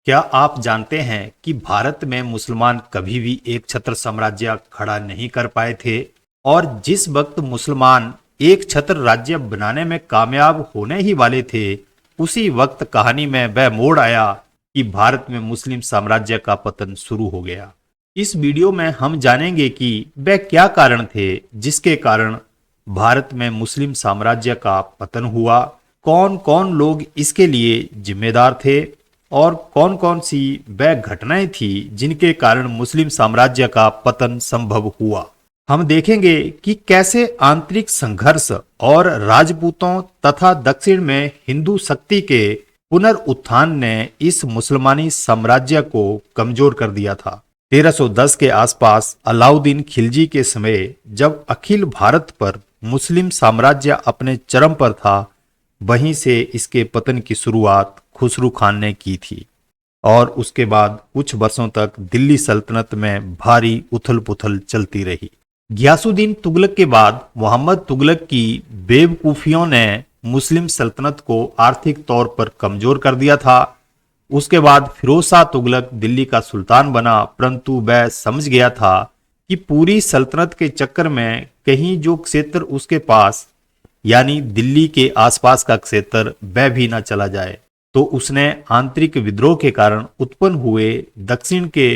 क्या आप जानते हैं कि भारत में मुसलमान कभी भी एक छत्र साम्राज्य खड़ा नहीं कर पाए थे और जिस वक्त मुसलमान एक छत्र राज्य बनाने में कामयाब होने ही वाले थे, उसी वक्त कहानी में वह मोड़ आया कि भारत में मुस्लिम साम्राज्य का पतन शुरू हो गया। इस वीडियो में हम जानेंगे कि वह क्या कारण थे जिसके कारण भारत में मुस्लिम साम्राज्य का पतन हुआ, कौन कौन लोग इसके लिए जिम्मेदार थे और कौन कौन सी वह घटनाएं थी जिनके कारण मुस्लिम साम्राज्य का पतन संभव हुआ। हम देखेंगे कि कैसे आंतरिक संघर्ष और राजपूतों तथा दक्षिण में हिंदू शक्ति के पुनरुत्थान ने इस मुसलमानी साम्राज्य को कमजोर कर दिया था। 1310 के आसपास अलाउद्दीन खिलजी के समय जब अखिल भारत पर मुस्लिम साम्राज्य अपने चरम पर था, वहीं से इसके पतन की शुरुआत खुसरू खान ने की थी और उसके बाद कुछ वर्षों तक दिल्ली सल्तनत में भारी उथल पुथल चलती रही। गियासुद्दीन तुगलक के बाद मोहम्मद तुगलक की बेवकूफियों ने मुस्लिम सल्तनत को आर्थिक तौर पर कमजोर कर दिया था। उसके बाद फिरोज शाह तुगलक दिल्ली का सुल्तान बना, परंतु वह समझ गया था कि पूरी सल्तनत के चक्कर में कहीं जो क्षेत्र उसके पास यानी दिल्ली के आसपास का क्षेत्र वह भी न चला जाए, तो उसने आंतरिक विद्रोह के कारण उत्पन्न हुए दक्षिण के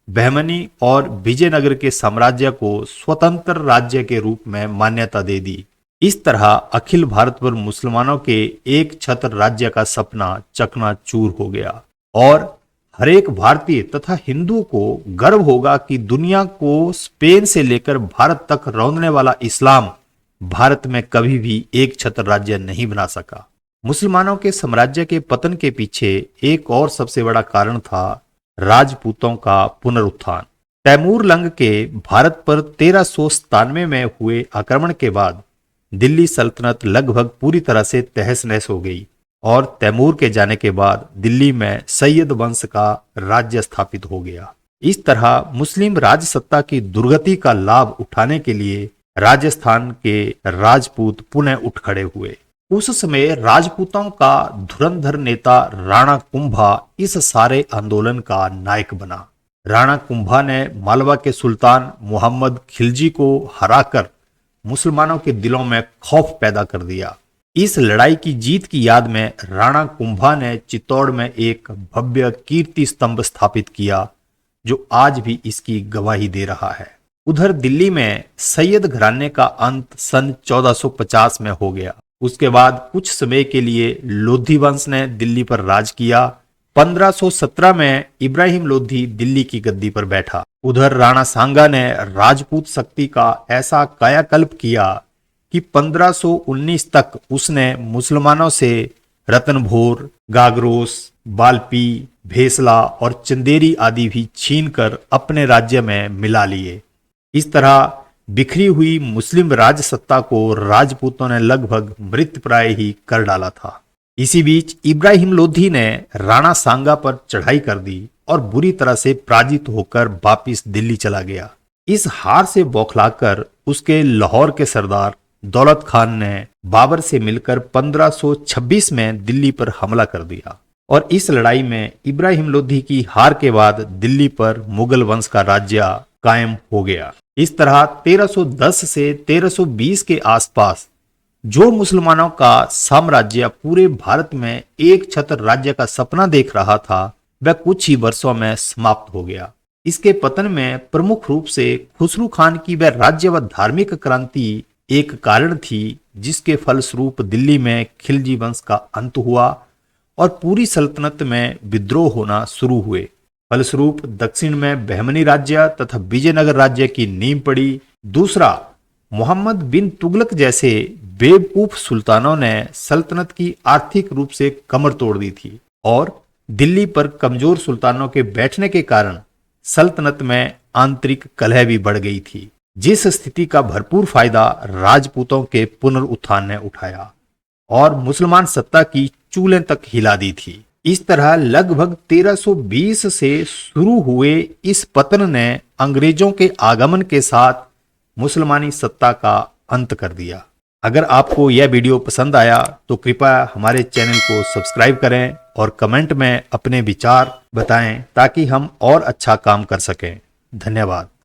बहमनी और विजयनगर के साम्राज्य को स्वतंत्र राज्य के रूप में मान्यता दे दी। इस तरह अखिल भारत पर मुसलमानों के एक छत्र राज्य का सपना चकनाचूर हो गया और हरेक भारतीय तथा हिंदू को गर्व होगा कि दुनिया को स्पेन से लेकर भारत तक रौंदने वाला इस्लाम भारत में कभी भी एक छत्र राज्य नहीं बना सका। मुसलमानों के साम्राज्य के पतन के पीछे एक और सबसे बड़ा कारण था राजपूतों का पुनरुत्थान। तैमूर लंग के भारत पर 1397 में हुए आक्रमण के बाद दिल्ली सल्तनत लगभग पूरी तरह से तहस नहस हो गई और तैमूर के जाने के बाद दिल्ली में सैयद वंश का राज्य स्थापित हो गया। इस तरह मुस्लिम राजसत्ता की दुर्गति का लाभ उठाने के लिए राजस्थान के राजपूत पुनः उठ खड़े हुए। उस समय राजपूतों का धुरंधर नेता राणा कुंभा इस सारे आंदोलन का नायक बना। राणा कुंभा ने मालवा के सुल्तान मोहम्मद खिलजी को हराकर मुसलमानों के दिलों में खौफ पैदा कर दिया। इस लड़ाई की जीत की याद में राणा कुंभा ने चित्तौड़ में एक भव्य कीर्ति स्तंभ स्थापित किया, जो आज भी इसकी गवाही दे रहा है। उधर दिल्ली में सैयद घराने का अंत सन 1450 में हो गया। उसके बाद कुछ समय के लिए लोधी वंश ने दिल्ली पर राज किया। 1517 में इब्राहिम लोधी दिल्ली की गद्दी पर बैठा। उधर राणा सांगा ने राजपूत शक्ति का ऐसा कायाकल्प किया कि 1519 तक उसने मुसलमानों से रतनभोर, गागरोस, बाल्पी, भेसला और चंदेरी आदि भी छीनकर अपने राज्य में मिला लिए। इस तरह बिखरी हुई मुस्लिम राजसत्ता को राजपूतों ने लगभग मृतप्राय ही कर डाला था। इसी बीच इब्राहिम लोधी ने राणा सांगा पर चढ़ाई कर दी और बुरी तरह से पराजित होकर वापिस दिल्ली चला गया। इस हार से बौखलाकर उसके लाहौर के सरदार दौलत खान ने बाबर से मिलकर 1526 में दिल्ली पर हमला कर दिया और इस लड़ाई में इब्राहिम लोधी की हार के बाद दिल्ली पर मुगल वंश का राज्य कायम हो गया। इस तरह 1310 से 1320 के आसपास जो मुसलमानों का साम्राज्य पूरे भारत में एक छत्र राज्य का सपना देख रहा था, वह कुछ ही वर्षों में समाप्त हो गया। इसके पतन में प्रमुख रूप से खुसरू खान की वह राज्य व धार्मिक क्रांति एक कारण थी, जिसके फलस्वरूप दिल्ली में खिलजी वंश का अंत हुआ और पूरी सल्तनत में विद्रोह होना शुरू हुए। फलस्वरूप दक्षिण में बहमनी राज्य तथा विजयनगर राज्य की नींव पड़ी। दूसरा, मोहम्मद बिन तुगलक जैसे बेवकूफ सुल्तानों ने सल्तनत की आर्थिक रूप से कमर तोड़ दी थी और दिल्ली पर कमजोर सुल्तानों के बैठने के कारण सल्तनत में आंतरिक कलह भी बढ़ गई थी, जिस स्थिति का भरपूर फायदा राजपूतों के पुनरुत्थान ने उठाया और मुसलमान सत्ता की चूलें तक हिला दी थी। इस तरह लगभग 1320 से शुरू हुए इस पतन ने अंग्रेजों के आगमन के साथ मुसलमानी सत्ता का अंत कर दिया। अगर आपको यह वीडियो पसंद आया तो कृपया हमारे चैनल को सब्सक्राइब करें और कमेंट में अपने विचार बताएं ताकि हम और अच्छा काम कर सकें। धन्यवाद।